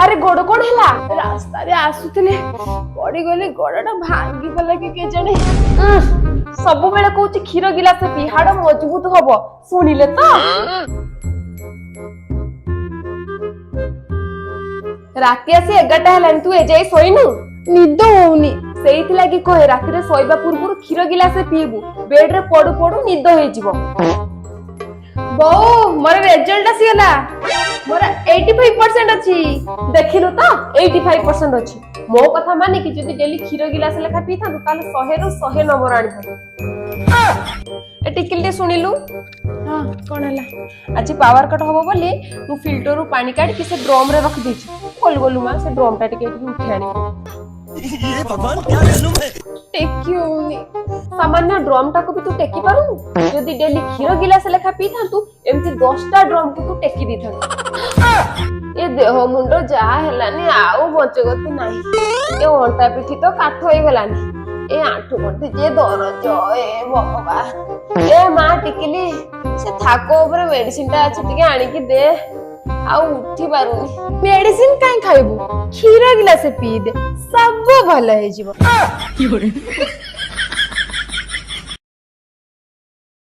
अरे गोड़ कोण हैला रास्ता रे आसुतले पड़ी गले गोड़टा भांगी गला कि के जणे सब बेले कहूची क्षीर गिलास पी हाड़ मजबूत हबो सुनिले तो राति आसी 11टा हेलानी तू एजाई सोइनु निद होउनी सेइथि लागि कहे राति रे सोइबा पूर्व क्षीर गिलास पीबू बेड रे पडु पडु निद होई जिवो बो मोर रिजल्ट आसीला मोर 85% अछि देखिनु तो 85% अछि मो कथा माने कि जदी डेली क्षीर गिलास लेखा पीथा ताले 100 रो 100 नंबर आनी था ए टिकिल दे सुनिलु हां कोन हला आज पावर कट होबो बोली मु फिल्टर रो पानी काढ कि से ड्रम रे रख देछि गोल गोलु मा से ड्रम टा टिके उठी आनी ये भगवान क्या मालूम है टेकियोनी सामान्य ड्रम टा को भी तू टेकी पारू जदी डेली क्षीर गिलास लेखा पीथा तू एमती 10टा ड्रम को तू टेकी दिथा ए देह मुंडो जा हेलानी आउ बचे गति नाही ए ओंटा पिठी तो काठ होई गलानी ए आंठू गंठी जे दरज ए भगवान ए मा टिकिली से थाको ऊपर मेडिसिन टा अछि टिके आनी कि दे आ उठी पारुनी मेडिसिन काई खाइबू क्षीर गिलास पी दे सब भल हे जीव